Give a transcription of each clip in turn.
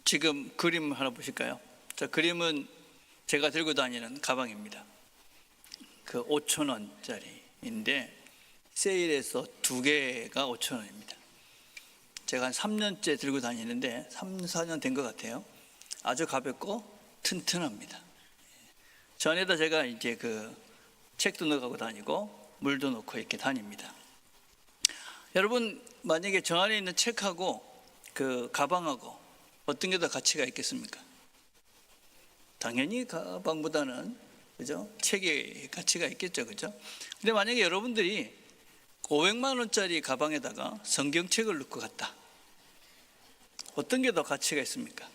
지금 그림 하나 보실까요? 자, 그림은 제가 들고 다니는 가방입니다. 그 5,000원짜리인데 세일해서 2개가 5,000원입니다. 제가 한 3년째 들고 다니는데 3, 4년 된 것 같아요. 아주 가볍고 튼튼합니다. 저 안에다 제가 이제 그 책도 넣어가고 다니고 물도 넣고 이렇게 다닙니다. 여러분, 만약에 저 안에 있는 책하고 그 가방하고 어떤 게 더 가치가 있겠습니까? 당연히 가방보다는, 그죠? 책의 가치가 있겠죠, 그죠? 근데 만약에 여러분들이 500만 원짜리 가방에다가 성경책을 넣고 갔다. 어떤 게 더 가치가 있습니까?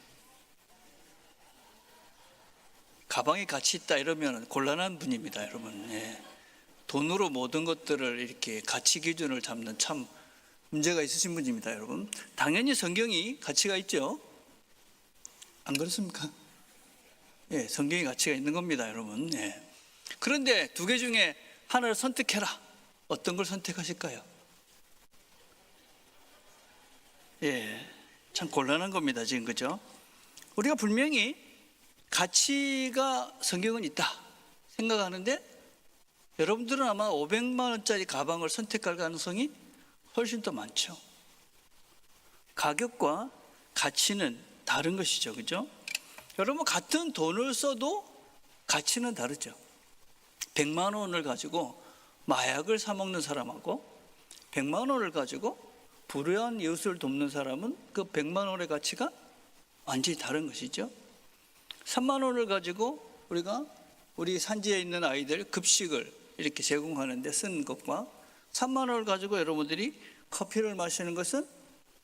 가방에 가치 있다 이러면 곤란한 분입니다, 여러분. 예. 돈으로 모든 것들을 이렇게 가치 기준을 잡는 참 문제가 있으신 분입니다, 여러분. 당연히 성경이 가치가 있죠. 안 그렇습니까? 예, 성경이 가치가 있는 겁니다, 여러분. 예. 그런데 2개 중에 하나를 선택해라. 어떤 걸 선택하실까요? 예, 참 곤란한 겁니다, 지금, 그죠? 우리가 분명히 가치가 성경은 있다 생각하는데 여러분들은 아마 500만 원짜리 가방을 선택할 가능성이 훨씬 더 많죠. 가격과 가치는 다른 것이죠, 그죠? 여러분, 같은 돈을 써도 가치는 다르죠. 100만 원을 가지고 마약을 사 먹는 사람하고 100만 원을 가지고 불우한 이웃을 돕는 사람은 그 100만 원의 가치가 완전히 다른 것이죠. 3만 원을 가지고 우리 산지에 있는 아이들 급식을 이렇게 제공하는 데 쓴 것과 3만 원을 가지고 여러분들이 커피를 마시는 것은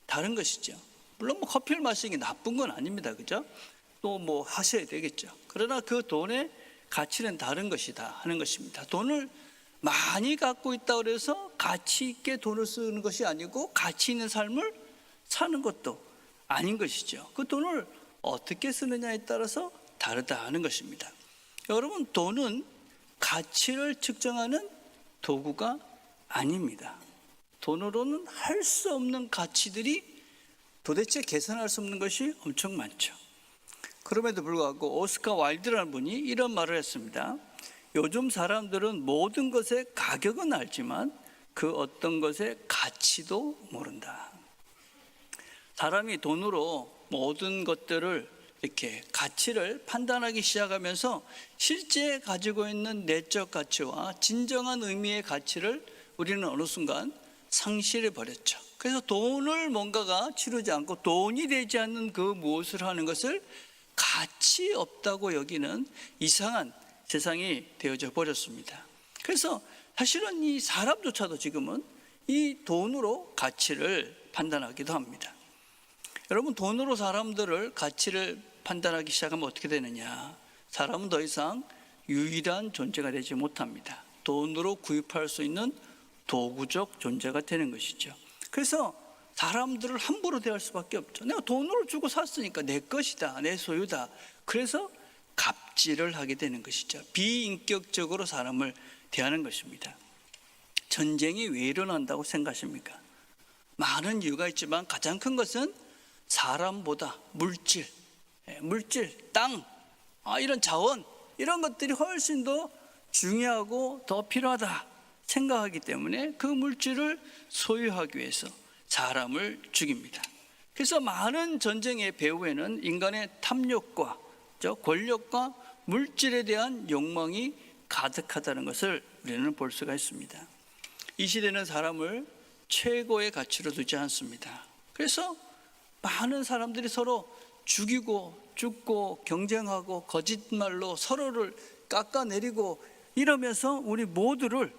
다른 것이죠. 물론 커피를 마시는 게 나쁜 건 아닙니다, 그죠? 또 하셔야 되겠죠. 그러나 그 돈의 가치는 다른 것이다 하는 것입니다. 돈을 많이 갖고 있다고 해서 가치 있게 돈을 쓰는 것이 아니고 가치 있는 삶을 사는 것도 아닌 것이죠. 그 돈을 어떻게 쓰느냐에 따라서 다르다 하는 것입니다. 여러분, 돈은 가치를 측정하는 도구가 아닙니다. 돈으로는 할 수 없는 가치들이 도대체 계산할 수 없는 것이 엄청 많죠. 그럼에도 불구하고 오스카 와일드라는 분이 이런 말을 했습니다. 요즘 사람들은 모든 것의 가격은 알지만 그 어떤 것의 가치도 모른다. 사람이 돈으로 모든 것들을 이렇게 가치를 판단하기 시작하면서 실제 가지고 있는 내적 가치와 진정한 의미의 가치를 우리는 어느 순간 상실해 버렸죠. 그래서 돈을 뭔가가 치르지 않고 돈이 되지 않는 그 무엇을 하는 것을 가치 없다고 여기는 이상한 세상이 되어져 버렸습니다. 그래서 사실은 이 사람조차도 지금은 이 돈으로 가치를 판단하기도 합니다. 여러분, 돈으로 사람들을 가치를 판단하기 시작하면 어떻게 되느냐? 사람은 더 이상 유일한 존재가 되지 못합니다. 돈으로 구입할 수 있는 도구적 존재가 되는 것이죠. 그래서 사람들을 함부로 대할 수밖에 없죠. 내가 돈으로 주고 샀으니까 내 것이다, 내 소유다. 그래서 갑질을 하게 되는 것이죠. 비인격적으로 사람을 대하는 것입니다. 전쟁이 왜 일어난다고 생각하십니까? 많은 이유가 있지만 가장 큰 것은 사람보다 물질, 땅, 이런 자원, 이런 것들이 훨씬 더 중요하고 더 필요하다 생각하기 때문에 그 물질을 소유하기 위해서 사람을 죽입니다. 그래서 많은 전쟁의 배후에는 인간의 탐욕과 권력과 물질에 대한 욕망이 가득하다는 것을 우리는 볼 수가 있습니다. 이 시대는 사람을 최고의 가치로 두지 않습니다. 그래서 많은 사람들이 서로 죽이고 죽고 경쟁하고 거짓말로 서로를 깎아내리고 이러면서 우리 모두를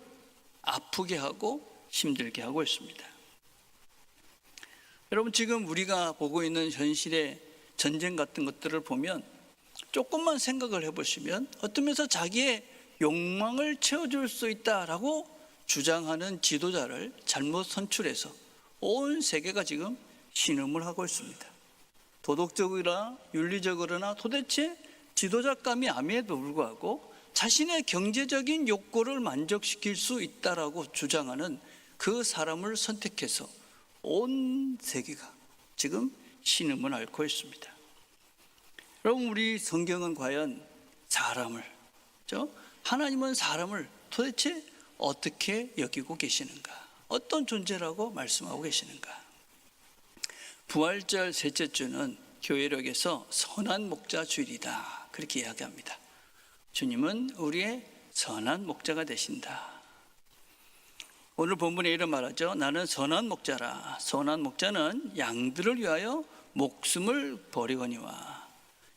아프게 하고 힘들게 하고 있습니다. 여러분, 지금 우리가 보고 있는 현실의 전쟁 같은 것들을 보면 조금만 생각을 해보시면 어떤 면에서 자기의 욕망을 채워줄 수 있다라고 주장하는 지도자를 잘못 선출해서 온 세계가 지금 신음을 하고 있습니다. 도덕적이나 윤리적으로나 도대체 지도자감이 아니에도 불구하고 자신의 경제적인 욕구를 만족시킬 수 있다라고 주장하는 그 사람을 선택해서 온 세계가 지금 신음을 앓고 있습니다. 여러분, 우리 성경은 과연 사람을, 하나님은 사람을 도대체 어떻게 여기고 계시는가? 어떤 존재라고 말씀하고 계시는가? 부활절 셋째 주는 교회력에서 선한 목자 주일이다, 그렇게 이야기합니다. 주님은 우리의 선한 목자가 되신다. 오늘 본문에 이런 말하죠. 나는 선한 목자라. 선한 목자는 양들을 위하여 목숨을 버리거니와.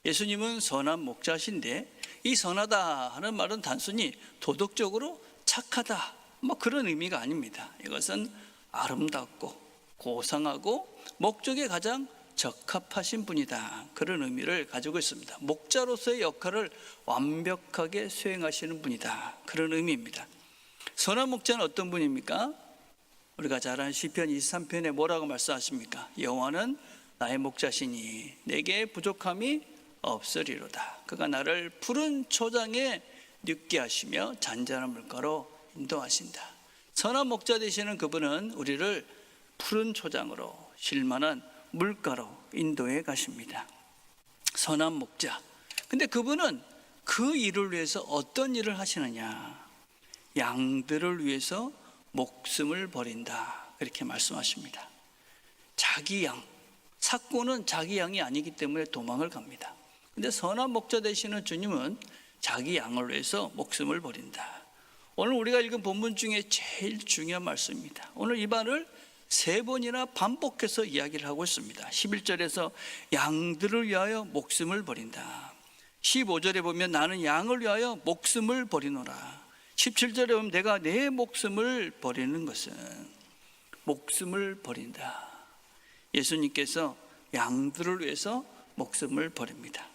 예수님은 선한 목자신데, 이 선하다 하는 말은 단순히 도덕적으로 착하다, 그런 의미가 아닙니다. 이것은 아름답고 고상하고 목적에 가장 적합하신 분이다, 그런 의미를 가지고 있습니다. 목자로서의 역할을 완벽하게 수행하시는 분이다, 그런 의미입니다. 선한 목자는 어떤 분입니까? 우리가 잘 아는 시편 23편에 뭐라고 말씀하십니까? 여호와는 나의 목자시니 내게 부족함이 없으리로다. 그가 나를 푸른 초장에 눕게 하시며 잔잔한 물가로 인도하신다. 선한 목자 되시는 그분은 우리를 푸른 초장으로 쉴만한 물가로 인도해 가십니다. 선한 목자. 근데 그분은 그 일을 위해서 어떤 일을 하시느냐? 양들을 위해서 목숨을 버린다, 그렇게 말씀하십니다. 자기 양, 삭고는 자기 양이 아니기 때문에 도망을 갑니다. 근데 선한 목자 되시는 주님은 자기 양을 위해서 목숨을 버린다. 오늘 우리가 읽은 본문 중에 제일 중요한 말씀입니다. 오늘 이 말을 3번이나 반복해서 이야기를 하고 있습니다. 11절에서 양들을 위하여 목숨을 버린다. 15절에 보면 나는 양을 위하여 목숨을 버리노라. 17절에 보면 내가 내 목숨을 버리는 것은, 목숨을 버린다. 예수님께서 양들을 위해서 목숨을 버립니다.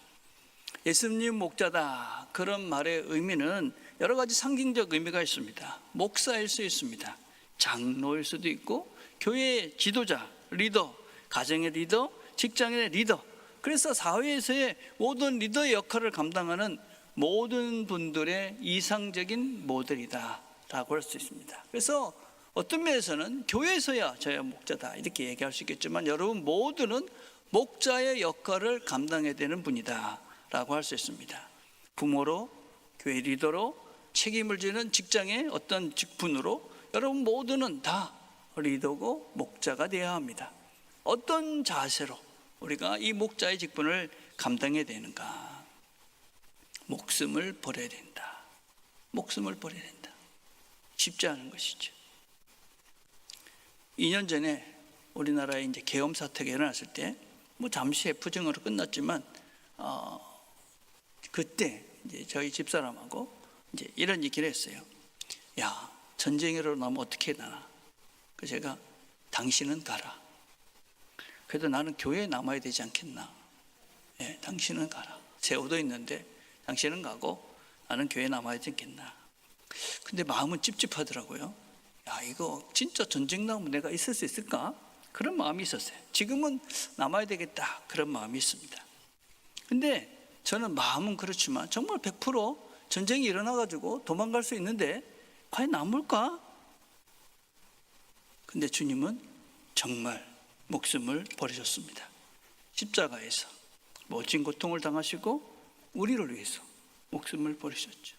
예수님 목자다, 그런 말의 의미는 여러 가지 상징적 의미가 있습니다. 목사일 수 있습니다. 장로일 수도 있고, 교회의 지도자, 리더, 가정의 리더, 직장의 리더, 그래서 사회에서의 모든 리더의 역할을 감당하는 모든 분들의 이상적인 모델이다 라고 할 수 있습니다. 그래서 어떤 면에서는 교회에서야 저야 목자다, 이렇게 얘기할 수 있겠지만, 여러분 모두는 목자의 역할을 감당해야 되는 분이다 라고 할 수 있습니다. 부모로, 교회 리더로, 책임을 지는 직장의 어떤 직분으로 여러분 모두는 다 리더고 목자가 되어야 합니다. 어떤 자세로 우리가 이 목자의 직분을 감당해야 되는가? 목숨을 버려야 된다. 목숨을 버려야 된다. 쉽지 않은 것이죠. 2년 전에 우리나라에 이제 계엄 사태가 일어났을 때, 잠시 해프증으로 끝났지만, 그때 이제 저희 집사람하고 이제 이런 얘기를 했어요. 야, 전쟁으로 나면 어떻게 나나? 그래서 제가 당신은 가라. 그래도 나는 교회에 남아야 되지 않겠나? 예, 당신은 가라. 세우도 있는데 당신은 가고 나는 교회에 남아야 되겠나? 근데 마음은 찝찝하더라고요. 야, 이거 진짜 전쟁 나오면 내가 있을 수 있을까? 그런 마음이 있었어요. 지금은 남아야 되겠다, 그런 마음이 있습니다. 근데 저는 마음은 그렇지만 정말 100% 전쟁이 일어나가지고 도망갈 수 있는데 과연 남을까? 근데 주님은 정말 목숨을 버리셨습니다. 십자가에서 멋진 고통을 당하시고 우리를 위해서 목숨을 버리셨죠.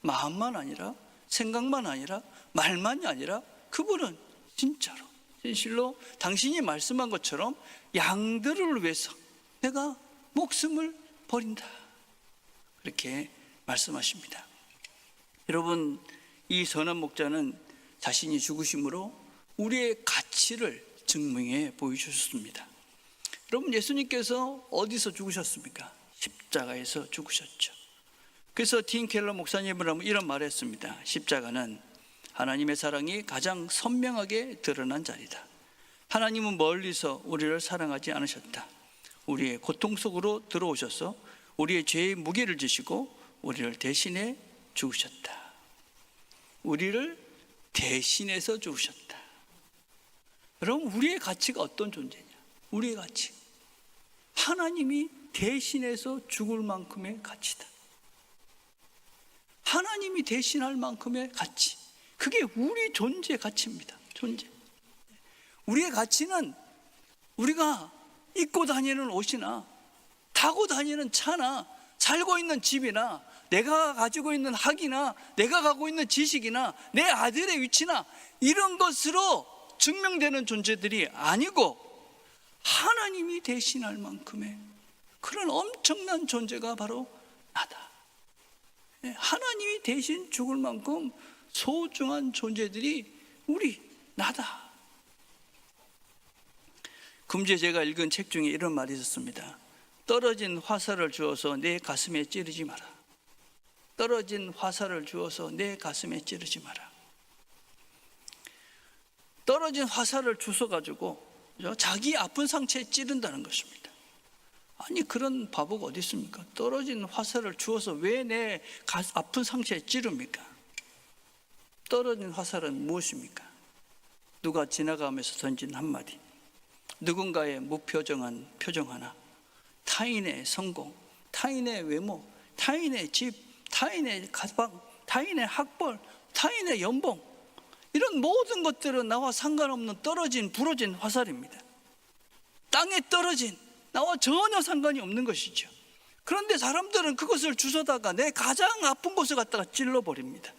마음만 아니라, 생각만 아니라, 말만이 아니라 그분은 진짜로, 진실로 당신이 말씀한 것처럼 양들을 위해서 내가 목숨을 버린다, 그렇게 말씀하십니다. 여러분, 이 선한 목자는 자신이 죽으심으로 우리의 가치를 증명해 보여주셨습니다. 여러분, 예수님께서 어디서 죽으셨습니까? 십자가에서 죽으셨죠. 그래서 틴 켈러 목사님은 이런 말을 했습니다. 십자가는 하나님의 사랑이 가장 선명하게 드러난 자리다. 하나님은 멀리서 우리를 사랑하지 않으셨다. 우리의 고통 속으로 들어오셔서 우리의 죄의 무게를 지시고 우리를 대신해 죽으셨다. 우리를 대신해서 죽으셨다. 여러분, 우리의 가치가 어떤 존재냐? 우리의 가치, 하나님이 대신해서 죽을 만큼의 가치다. 하나님이 대신할 만큼의 가치, 그게 우리 존재의 가치입니다. 존재. 우리의 가치는 우리가 입고 다니는 옷이나 타고 다니는 차나 살고 있는 집이나 내가 가지고 있는 학이나 내가 가고 있는 지식이나 내 아들의 위치나 이런 것으로 증명되는 존재들이 아니고 하나님이 대신할 만큼의 그런 엄청난 존재가 바로 나다. 하나님이 대신 죽을 만큼 소중한 존재들이 우리 나다. 금주에 제가 읽은 책 중에 이런 말이 있었습니다. 떨어진 화살을 주어서 내 가슴에 찌르지 마라. 떨어진 화살을 주어서 내 가슴에 찌르지 마라. 떨어진 화살을 주워가지고 자기 아픈 상처에 찌른다는 것입니다. 아니 그런 바보가 어디 있습니까? 떨어진 화살을 주어서 왜 내 아픈 상처에 찌릅니까? 떨어진 화살은 무엇입니까? 누가 지나가면서 던진 한마디, 누군가의 무표정한 표정 하나, 타인의 성공, 타인의 외모, 타인의 집, 타인의 가방, 타인의 학벌, 타인의 연봉, 이런 모든 것들은 나와 상관없는 떨어진 부러진 화살입니다. 땅에 떨어진 나와 전혀 상관이 없는 것이죠. 그런데 사람들은 그것을 주워다가 내 가장 아픈 곳에 갖다가 찔러버립니다.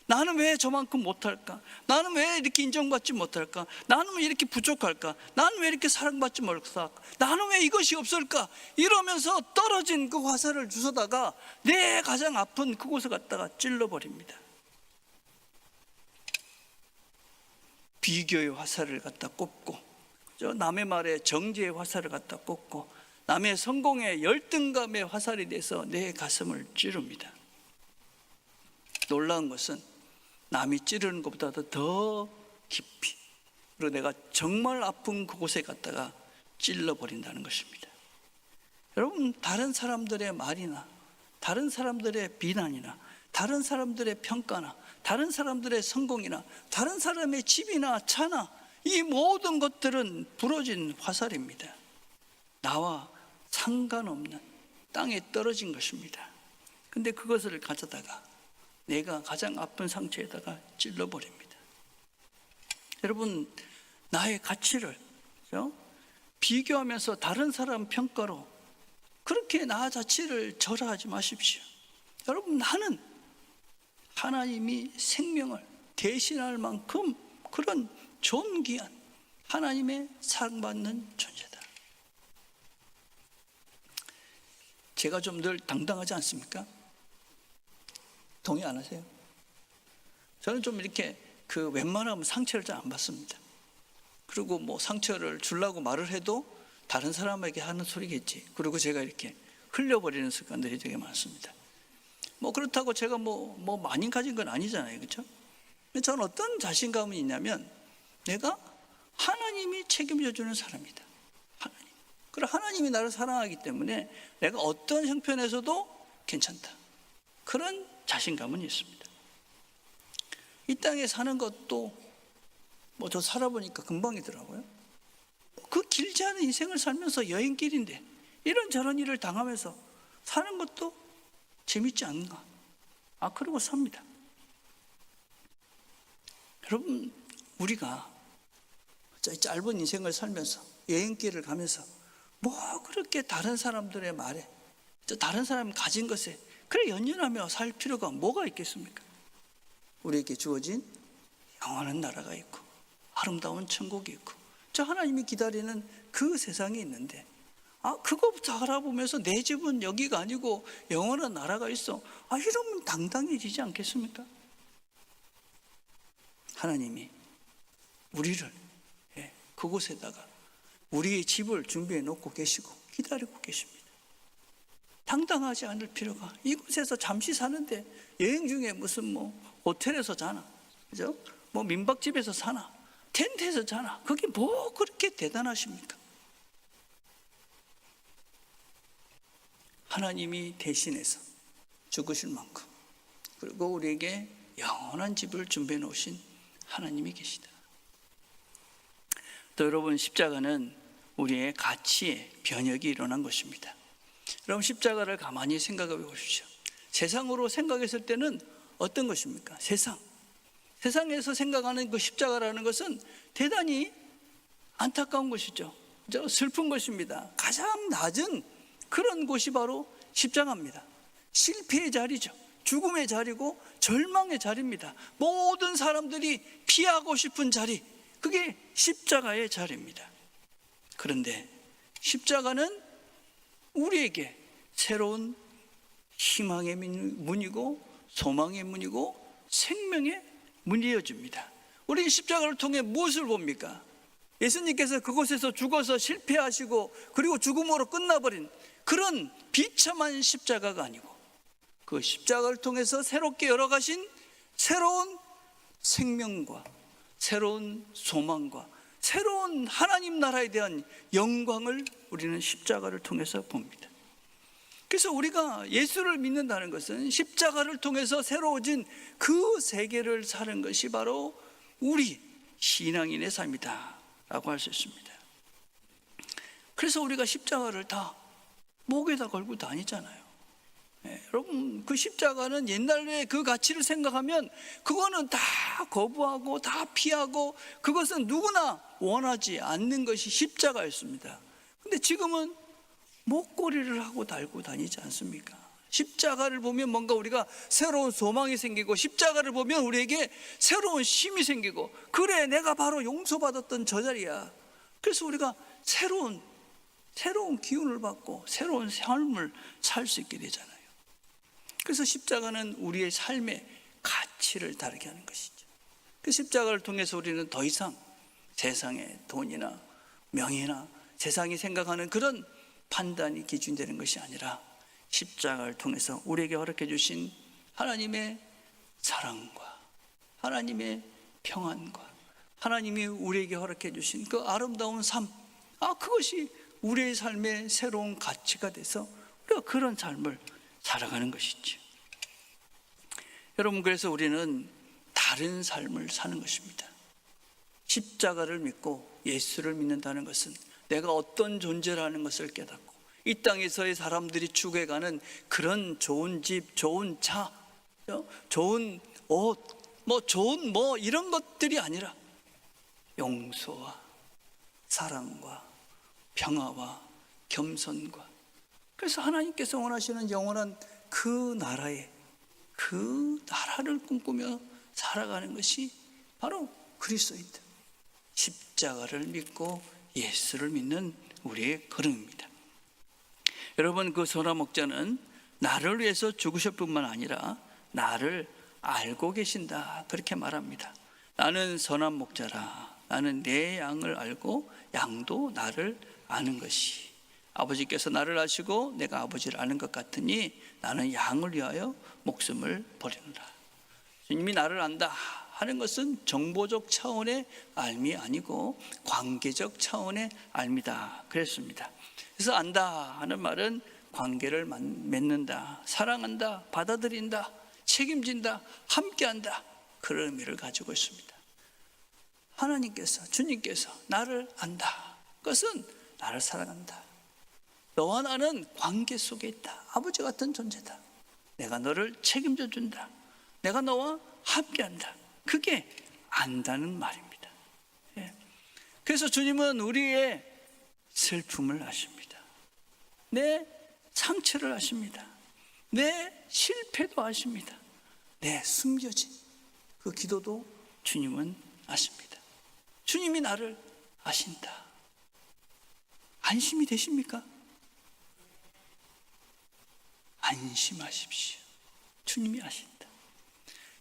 나는 왜 저만큼 못할까? 나는 왜 이렇게 인정받지 못할까? 나는 왜 이렇게 부족할까? 나는 왜 이렇게 사랑받지 못할까? 나는 왜 이것이 없을까? 이러면서 떨어진 그 화살을 주워다가 내 가장 아픈 그곳에 갖다가 찔러버립니다. 비교의 화살을 갖다 꼽고, 남의 말에 정죄의 화살을 갖다 꼽고, 남의 성공에 열등감의 화살이 돼서 내 가슴을 찌릅니다. 놀라운 것은 남이 찌르는 것보다도 더 깊이, 그리고 내가 정말 아픈 그곳에 갔다가 찔러버린다는 것입니다. 여러분, 다른 사람들의 말이나 다른 사람들의 비난이나 다른 사람들의 평가나 다른 사람들의 성공이나 다른 사람의 집이나 차나 이 모든 것들은 부러진 화살입니다. 나와 상관없는 땅에 떨어진 것입니다. 근데 그것을 가져다가 내가 가장 아픈 상처에다가 찔러버립니다. 여러분, 나의 가치를 비교하면서 다른 사람 평가로 그렇게 나 자체를 절하하지 마십시오. 여러분, 나는 하나님이 생명을 대신할 만큼 그런 존귀한 하나님의 사랑받는 존재다. 제가 좀 늘 당당하지 않습니까? 동의 안 하세요? 저는 좀 이렇게 웬만하면 상처를 잘 안 받습니다. 그리고 뭐 상처를 주려고 말을 해도 다른 사람에게 하는 소리겠지. 그리고 제가 이렇게 흘려버리는 습관들이 되게 많습니다. 뭐 그렇다고 제가 뭐 많이 가진 건 아니잖아요, 그렇죠? 저는 어떤 자신감이 있냐면 내가 하나님이 책임져 주는 사람이다. 하나님. 그리고 하나님이 나를 사랑하기 때문에 내가 어떤 형편에서도 괜찮다. 그런 자신감은 있습니다. 이 땅에 사는 것도 뭐 저 살아보니까 금방이더라고요. 그 길지 않은 인생을 살면서 여행길인데 이런저런 일을 당하면서 사는 것도 재밌지 않은가? 그러고 삽니다. 여러분, 우리가 짧은 인생을 살면서 여행길을 가면서 뭐 그렇게 다른 사람들의 말에 다른 사람이 가진 것에 그래 연연하며 살 필요가 뭐가 있겠습니까? 우리에게 주어진 영원한 나라가 있고 아름다운 천국이 있고 저 하나님이 기다리는 그 세상이 있는데 그거부터 알아보면서 내 집은 여기가 아니고 영원한 나라가 있어. 이러면 당당해지지 않겠습니까? 하나님이 우리를 그곳에다가 우리의 집을 준비해 놓고 계시고 기다리고 계십니다. 당당하지 않을 필요가, 이곳에서 잠시 사는데 여행 중에 무슨 호텔에서 자나, 그죠? 민박집에서 사나, 텐트에서 자나, 그게 뭐 그렇게 대단하십니까? 하나님이 대신해서 죽으실 만큼, 그리고 우리에게 영원한 집을 준비해 놓으신 하나님이 계시다. 또 여러분, 십자가는 우리의 가치의 변혁이 일어난 것입니다. 여러분, 십자가를 가만히 생각해 보십시오. 세상으로 생각했을 때는 어떤 것입니까? 세상에서 생각하는 그 십자가라는 것은 대단히 안타까운 것이죠. 슬픈 것입니다. 가장 낮은 그런 곳이 바로 십자가입니다. 실패의 자리죠. 죽음의 자리고 절망의 자리입니다. 모든 사람들이 피하고 싶은 자리, 그게 십자가의 자리입니다. 그런데 십자가는 우리에게 새로운 희망의 문이고 소망의 문이고 생명의 문이 여줍니다. 우리 십자가를 통해 무엇을 봅니까? 예수님께서 그곳에서 죽어서 실패하시고 그리고 죽음으로 끝나버린 그런 비참한 십자가가 아니고 그 십자가를 통해서 새롭게 열어가신 새로운 생명과 새로운 소망과 새로운 하나님 나라에 대한 영광을 우리는 십자가를 통해서 봅니다. 그래서 우리가 예수를 믿는다는 것은 십자가를 통해서 새로워진 그 세계를 사는 것이 바로 우리 신앙인의 삶이다 라고 할 수 있습니다. 그래서 우리가 십자가를 다 목에다 걸고 다니잖아요. 여러분, 그 십자가는 옛날에 그 가치를 생각하면 그거는 다 거부하고 다 피하고 그것은 누구나 원하지 않는 것이 십자가였습니다. 근데 지금은 목걸이를 하고 달고 다니지 않습니까? 십자가를 보면 뭔가 우리가 새로운 소망이 생기고 십자가를 보면 우리에게 새로운 힘이 생기고, 그래 내가 바로 용서받았던 저 자리야. 그래서 우리가 새로운 기운을 받고 새로운 삶을 살 수 있게 되잖아요. 그래서 십자가는 우리의 삶의 가치를 다르게 하는 것이죠. 그 십자가를 통해서 우리는 더 이상 세상의 돈이나 명예나 세상이 생각하는 그런 판단이 기준되는 것이 아니라 십자가를 통해서 우리에게 허락해 주신 하나님의 사랑과 하나님의 평안과 하나님이 우리에게 허락해 주신 그 아름다운 삶, 그것이 우리의 삶의 새로운 가치가 돼서 우리가 그런 삶을 살아가는 것이죠. 여러분, 그래서 우리는 다른 삶을 사는 것입니다. 십자가를 믿고 예수를 믿는다는 것은 내가 어떤 존재라는 것을 깨닫고 이 땅에서의 사람들이 추구해가는 그런 좋은 집, 좋은 차, 좋은 옷, 좋은 이런 것들이 아니라 용서와 사랑과 평화와 겸손과, 그래서 하나님께서 원하시는 영원한 그 나라를 꿈꾸며 살아가는 것이 바로 그리스도인들, 십자가를 믿고 예수를 믿는 우리의 걸음입니다. 여러분, 그 소나 목자는 나를 위해서 죽으실 뿐만 아니라 나를 알고 계신다, 그렇게 말합니다. 나는 선한 목자라. 나는 내 양을 알고 양도 나를 아는 것이. 아버지께서 나를 아시고 내가 아버지를 아는 것 같으니 나는 양을 위하여 목숨을 버리노라. 주님이 나를 안다 하는 것은 정보적 차원의 알미 아니고 관계적 차원의 알미다 그랬습니다. 그래서 안다 하는 말은 관계를 맺는다, 사랑한다, 받아들인다, 책임진다, 함께한다, 그런 의미를 가지고 있습니다. 하나님께서, 주님께서 나를 안다, 그것은 나를 사랑한다. 너와 나는 관계 속에 있다. 아버지 같은 존재다. 내가 너를 책임져 준다. 내가 너와 함께한다. 그게 안다는 말입니다. 그래서 주님은 우리의 슬픔을 아십니다. 내 상처를 아십니다. 내 실패도 아십니다. 내 숨겨진 그 기도도 주님은 아십니다. 주님이 나를 아신다. 안심이 되십니까? 안심하십시오. 주님이 아신다.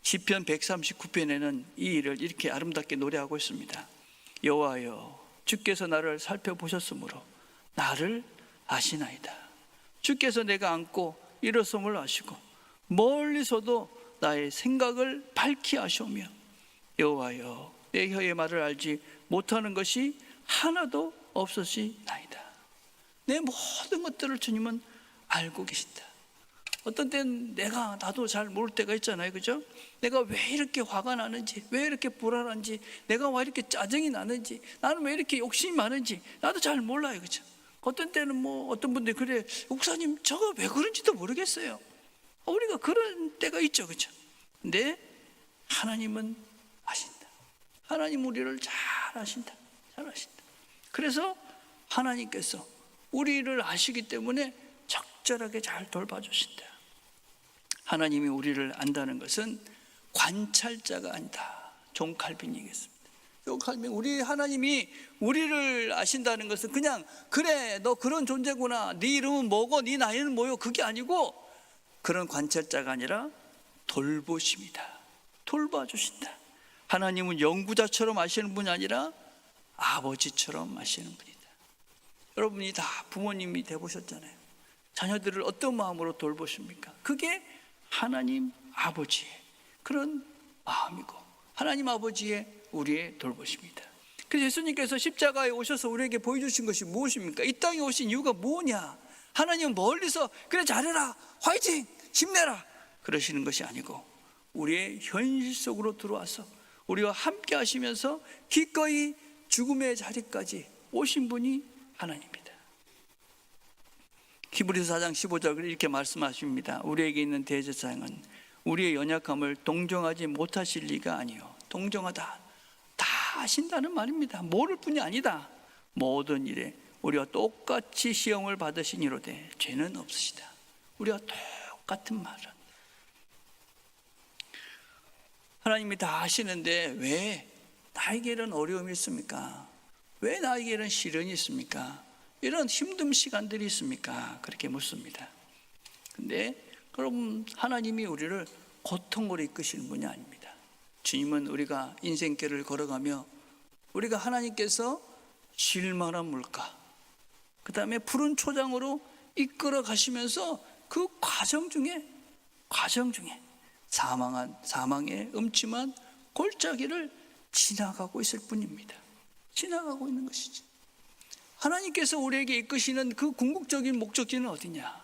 시편 139편에는 이 일을 이렇게 아름답게 노래하고 있습니다. 여호와여, 주께서 나를 살펴보셨으므로 나를 아시나이다. 주께서 내가 안고 일어섬을 아시고 멀리서도 나의 생각을 밝히 아시오며, 여호와여, 내 혀의 말을 알지 못하는 것이 하나도 없으시나이다. 내 모든 것들을 주님은 알고 계신다. 어떤 때는 나도 잘 모를 때가 있잖아요, 그죠? 내가 왜 이렇게 화가 나는지, 왜 이렇게 불안한지, 내가 왜 이렇게 짜증이 나는지, 나는 왜 이렇게 욕심이 많은지 나도 잘 몰라요, 그죠? 어떤 때는 어떤 분들이 그래, 목사님 저거 왜 그런지도 모르겠어요. 우리가 그런 때가 있죠, 그죠? 근데 하나님은 아신다. 하나님 우리를 잘 아신다. 잘 아신다. 그래서 하나님께서 우리를 아시기 때문에 적절하게 잘 돌봐주신다. 하나님이 우리를 안다는 것은 관찰자가 아니다. 존 칼빈이 얘기했습니다. 존 칼빈, 우리 하나님이 우리를 아신다는 것은 그냥 그래 너 그런 존재구나, 네 이름은 뭐고 네 나이는 뭐요, 그게 아니고 그런 관찰자가 아니라 돌보십니다. 돌봐주신다. 하나님은 연구자처럼 아시는 분이 아니라 아버지처럼 아시는 분이다. 여러분이 다 부모님이 되보셨잖아요. 자녀들을 어떤 마음으로 돌보십니까? 그게 하나님 아버지의 그런 마음이고 하나님 아버지의 우리의 돌보십니다. 그래서 예수님께서 십자가에 오셔서 우리에게 보여주신 것이 무엇입니까? 이 땅에 오신 이유가 뭐냐? 하나님은 멀리서 그래 잘해라, 화이팅, 힘내라 그러시는 것이 아니고 우리의 현실 속으로 들어와서 우리와 함께 하시면서 기꺼이 죽음의 자리까지 오신 분이 하나님입니다. 히브리서 4장 15절 이렇게 말씀하십니다. 우리에게 있는 대제사장은 우리의 연약함을 동정하지 못하실 리가 아니요, 동정하다, 다 아신다는 말입니다. 모를 뿐이 아니다. 모든 일에 우리와 똑같이 시험을 받으시니로되 죄는 없으시다. 우리와 똑같은 말은 하나님이 다 아시는데 왜 나에게 이런 어려움이 있습니까? 왜 나에게 이런 시련이 있습니까? 이런 힘든 시간들이 있습니까? 그렇게 묻습니다. 근데 여러분, 하나님이 우리를 고통으로 이끄시는 분이 아닙니다. 주님은 우리가 인생길을 걸어가며 우리가 하나님께서 쉴 만한 물가, 그 다음에 푸른 초장으로 이끌어 가시면서 그 과정 중에 사망의 음침한 골짜기를 지나가고 있을 뿐입니다. 지나가고 있는 것이지. 하나님께서 우리에게 이끄시는 그 궁극적인 목적지는 어디냐?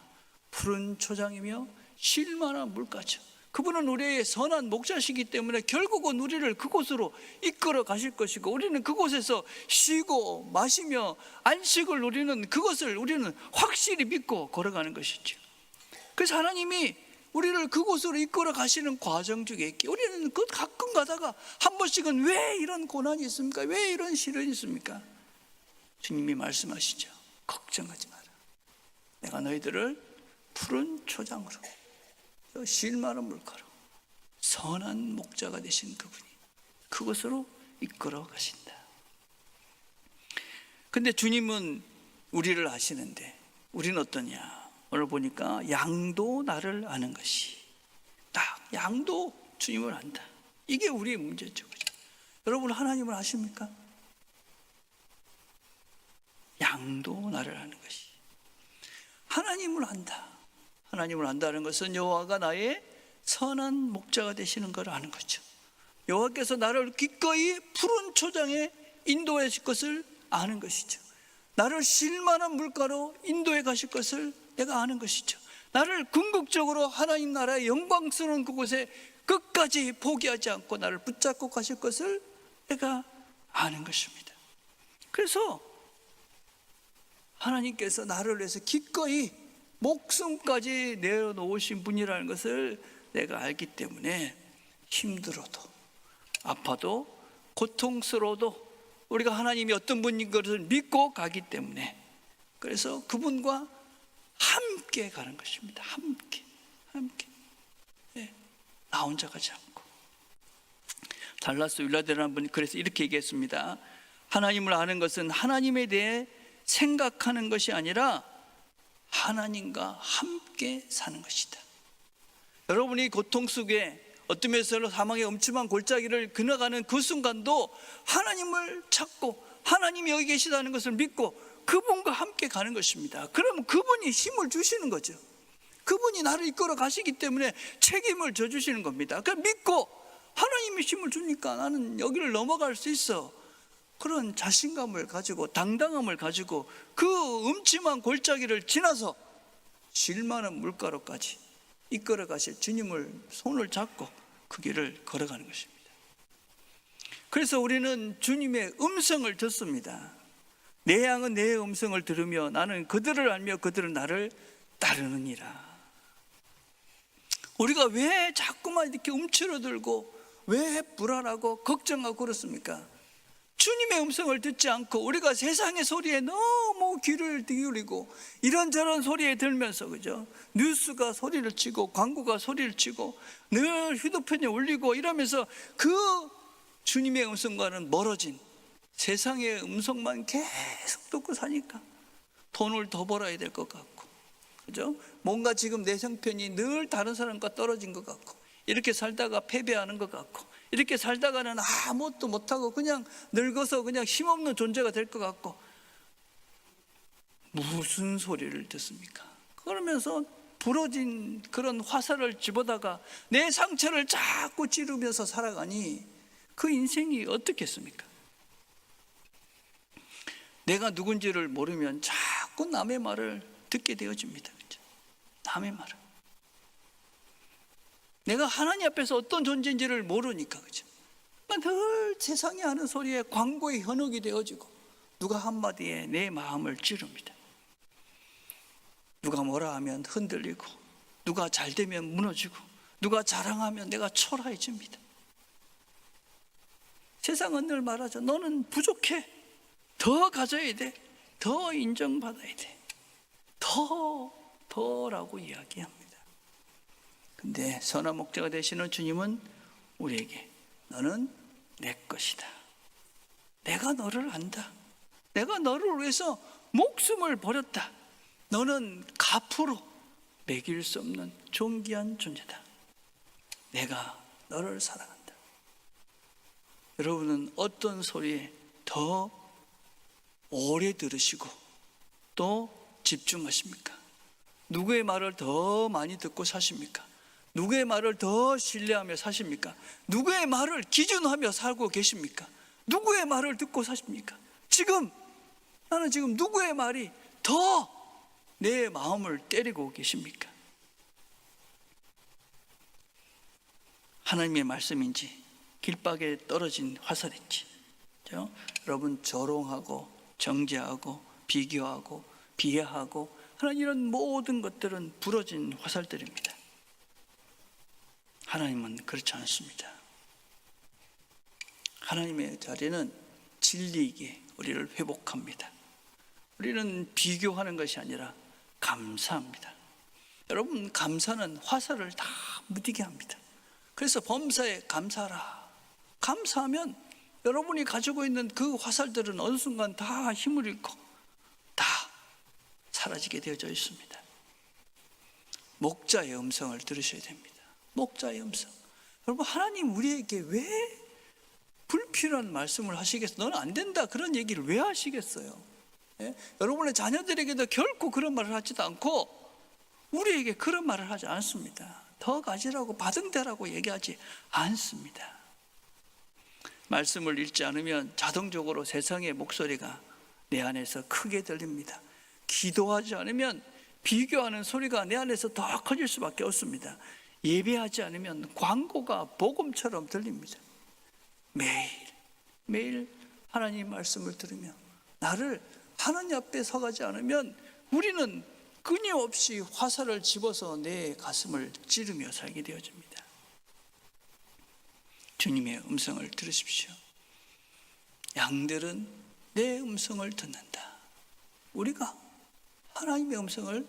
푸른 초장이며 쉴 만한 물가죠. 그분은 우리의 선한 목자시기 때문에 결국은 우리를 그곳으로 이끌어 가실 것이고 우리는 그곳에서 쉬고 마시며 안식을 누리는 그것을 우리는 확실히 믿고 걸어가는 것이죠. 그래서 하나님이 우리를 그곳으로 이끌어 가시는 과정 중에 우리는 그 가끔 가다가 한 번씩은 왜 이런 고난이 있습니까? 왜 이런 시련이 있습니까? 주님이 말씀하시죠. 걱정하지 마라. 내가 너희들을 푸른 초장으로, 쉴 만한 물가로, 선한 목자가 되신 그분이 그곳으로 이끌어 가신다. 근데 주님은 우리를 아시는데 우리는 어떠냐? 오늘 보니까 양도 나를 아는 것이, 딱 양도 주님을 안다. 이게 우리의 문제죠. 그죠? 여러분, 하나님을 아십니까? 양도 나를 아는 것이, 하나님을 안다. 하나님을 안다는 것은 여호와가 나의 선한 목자가 되시는 걸 아는 거죠. 여호와께서 나를 기꺼이 푸른 초장에 인도하실 것을 아는 것이죠. 나를 쉴 만한 물가로 인도해 가실 것을 내가 아는 것이죠. 나를 궁극적으로 하나님 나라의 영광스러운 그곳에 끝까지 포기하지 않고 나를 붙잡고 가실 것을 내가 아는 것입니다. 그래서 하나님께서 나를 위해서 기꺼이 목숨까지 내어놓으신 분이라는 것을 내가 알기 때문에 힘들어도 아파도 고통스러워도 우리가 하나님이 어떤 분인 것을 믿고 가기 때문에, 그래서 그분과 함께 가는 것입니다. 함께. 네. 나 혼자 가지 않고. 달라스 윌라데라는 분이 그래서 이렇게 얘기했습니다. 하나님을 아는 것은 하나님에 대해 생각하는 것이 아니라 하나님과 함께 사는 것이다. 여러분이 고통 속에 어떤 면에서 사망의 엄침한 골짜기를 지나가는 그 순간도 하나님을 찾고 하나님이 여기 계시다는 것을 믿고 그분과 함께 가는 것입니다. 그러면 그분이 힘을 주시는 거죠. 그분이 나를 이끌어 가시기 때문에 책임을 져주시는 겁니다. 그러니까 믿고 하나님이 힘을 주니까 나는 여기를 넘어갈 수 있어. 그런 자신감을 가지고 당당함을 가지고 그 음침한 골짜기를 지나서 쉴 만한 물가로까지 이끌어 가실 주님을 손을 잡고 그 길을 걸어가는 것입니다. 그래서 우리는 주님의 음성을 듣습니다. 내 양은 내 음성을 들으며 나는 그들을 알며 그들은 나를 따르느니라. 우리가 왜 자꾸만 이렇게 움츠러들고 왜 불안하고 걱정하고 그렇습니까? 주님의 음성을 듣지 않고 우리가 세상의 소리에 너무 귀를 기울이고 이런저런 소리에 들면서, 그죠? 뉴스가 소리를 치고 광고가 소리를 치고 늘 휴대폰에 울리고 이러면서 그 주님의 음성과는 멀어진 세상의 음성만 계속 듣고 사니까 돈을 더 벌어야 될 것 같고, 그죠? 뭔가 지금 내 형편이 늘 다른 사람과 떨어진 것 같고, 이렇게 살다가 패배하는 것 같고, 이렇게 살다가는 아무것도 못하고 그냥 늙어서 그냥 힘없는 존재가 될 것 같고, 무슨 소리를 듣습니까? 그러면서 부러진 그런 화살을 집어다가 내 상처를 자꾸 찌르면서 살아가니 그 인생이 어떻겠습니까? 내가 누군지를 모르면 자꾸 남의 말을 듣게 되어집니다. 그렇죠? 남의 말을. 내가 하나님 앞에서 어떤 존재인지를 모르니까, 그죠? 늘 세상이 하는 소리에 광고의 현혹이 되어지고 누가 한마디에 내 마음을 찌릅니다. 누가 뭐라 하면 흔들리고, 누가 잘 되면 무너지고, 누가 자랑하면 내가 초라해집니다. 세상은 늘 말하죠. 너는 부족해. 더 가져야 돼. 더 인정받아야 돼. 더라고 이야기합니다. 근데 선한 목자가 되시는 주님은 우리에게 너는 내 것이다. 내가 너를 안다. 내가 너를 위해서 목숨을 버렸다. 너는 값으로 매길 수 없는 존귀한 존재다. 내가 너를 사랑한다. 여러분은 어떤 소리에 더 오래 들으시고 또 집중하십니까? 누구의 말을 더 많이 듣고 사십니까? 누구의 말을 더 신뢰하며 사십니까? 누구의 말을 기준하며 살고 계십니까? 누구의 말을 듣고 사십니까? 나는 지금 누구의 말이 더 내 마음을 때리고 계십니까? 하나님의 말씀인지 길바닥에 떨어진 화살인지, 그렇죠? 여러분, 조롱하고 정죄하고 비교하고 비하하고 하는 이런 모든 것들은 부러진 화살들입니다. 하나님은 그렇지 않습니다. 하나님의 자리는 진리이기에 우리를 회복합니다. 우리는 비교하는 것이 아니라 감사합니다. 여러분, 감사는 화살을 다 무디게 합니다. 그래서 범사에 감사하라. 감사하면 여러분이 가지고 있는 그 화살들은 어느 순간 다 힘을 잃고 다 사라지게 되어져 있습니다. 목자의 음성을 들으셔야 됩니다. 목자의 음성. 여러분, 하나님 우리에게 왜 불필요한 말씀을 하시겠어요? 너는 안 된다 그런 얘기를 왜 하시겠어요? 예? 여러분의 자녀들에게도 결코 그런 말을 하지도 않고 우리에게 그런 말을 하지 않습니다. 더 가지라고 바등대라고 얘기하지 않습니다. 말씀을 읽지 않으면 자동적으로 세상의 목소리가 내 안에서 크게 들립니다. 기도하지 않으면 비교하는 소리가 내 안에서 더 커질 수밖에 없습니다. 예배하지 않으면 광고가 복음처럼 들립니다. 매일 하나님 말씀을 들으며 나를 하나님 앞에 서가지 않으면 우리는 끊임없이 화살을 집어서 내 가슴을 찌르며 살게 되어집니다. 주님의 음성을 들으십시오. 양들은 내 음성을 듣는다. 우리가 하나님의 음성을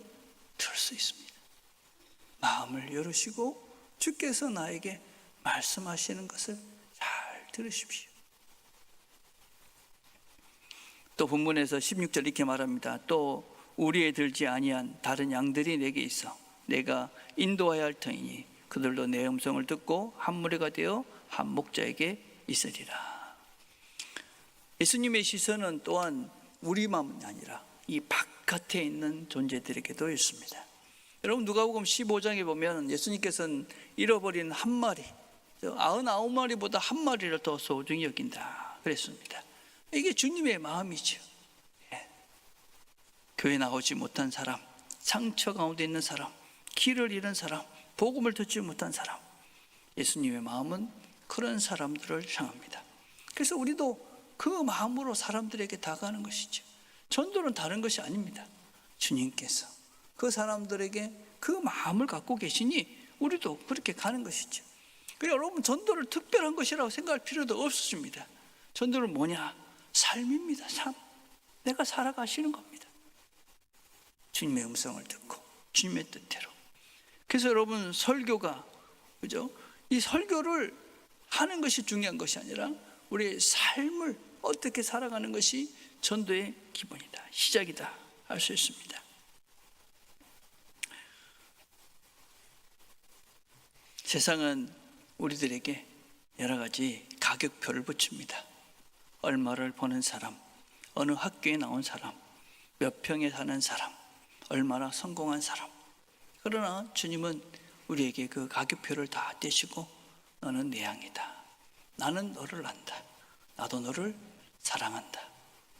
들을 수 있습니다. 마음을 열으시고 주께서 나에게 말씀하시는 것을 잘 들으십시오. 또 본문에서 16절 이렇게 말합니다. 또 우리에 들지 아니한 다른 양들이 내게 있어 내가 인도하여 할 터이니 그들도 내 음성을 듣고 한 무리가 되어 한 목자에게 있으리라. 예수님의 시선은 또한 우리만이 아니라 이 바깥에 있는 존재들에게도 있습니다. 여러분, 누가복음 15장에 보면 예수님께서는 잃어버린 한 마리, 99마리보다 한 마리를 더 소중히 여긴다 그랬습니다. 이게 주님의 마음이죠. 교회 나오지 못한 사람, 상처 가운데 있는 사람, 길을 잃은 사람, 복음을 듣지 못한 사람, 예수님의 마음은 그런 사람들을 향합니다. 그래서 우리도 그 마음으로 사람들에게 다가가는 것이죠. 전도는 다른 것이 아닙니다. 주님께서 그 사람들에게 그 마음을 갖고 계시니 우리도 그렇게 가는 것이죠. 그러니까 여러분, 전도를 특별한 것이라고 생각할 필요도 없으십니다. 전도는 뭐냐? 삶입니다. 삶. 내가 살아가시는 겁니다. 주님의 음성을 듣고 주님의 뜻대로. 그래서 여러분, 설교가, 그죠? 이 설교를 하는 것이 중요한 것이 아니라 우리의 삶을 어떻게 살아가는 것이 전도의 기본이다, 시작이다 할 수 있습니다. 세상은 우리들에게 여러 가지 가격표를 붙입니다. 얼마를 버는 사람, 어느 학교에 나온 사람, 몇 평에 사는 사람, 얼마나 성공한 사람. 그러나 주님은 우리에게 그 가격표를 다 떼시고 너는 내 양이다. 나는 너를 안다. 나도 너를 사랑한다.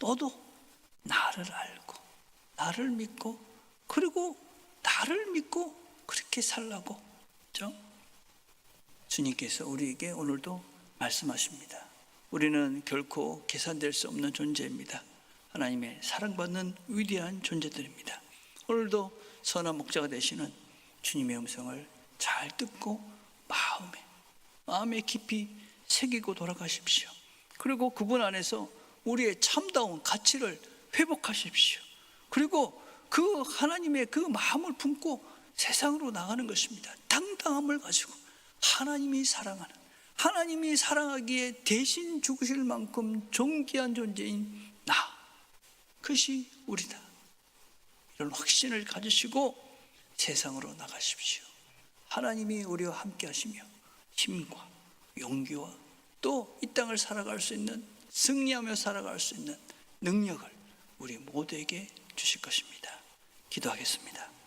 너도 나를 알고 나를 믿고 그리고 나를 믿고 그렇게 살라고, 그렇죠? 주님께서 우리에게 오늘도 말씀하십니다. 우리는 결코 계산될 수 없는 존재입니다. 하나님의 사랑받는 위대한 존재들입니다. 오늘도 선한 목자가 되시는 주님의 음성을 잘 듣고 마음에 깊이 새기고 돌아가십시오. 그리고 그분 안에서 우리의 참다운 가치를 회복하십시오. 그리고 그 하나님의 그 마음을 품고 세상으로 나가는 것입니다. 당당함을 가지고 하나님이 사랑하는, 하나님이 사랑하기에 대신 죽으실 만큼 존귀한 존재인 나, 그것이 우리다. 이런 확신을 가지시고 세상으로 나가십시오. 하나님이 우리와 함께 하시며 힘과 용기와 또 이 땅을 살아갈 수 있는, 승리하며 살아갈 수 있는 능력을 우리 모두에게 주실 것입니다. 기도하겠습니다.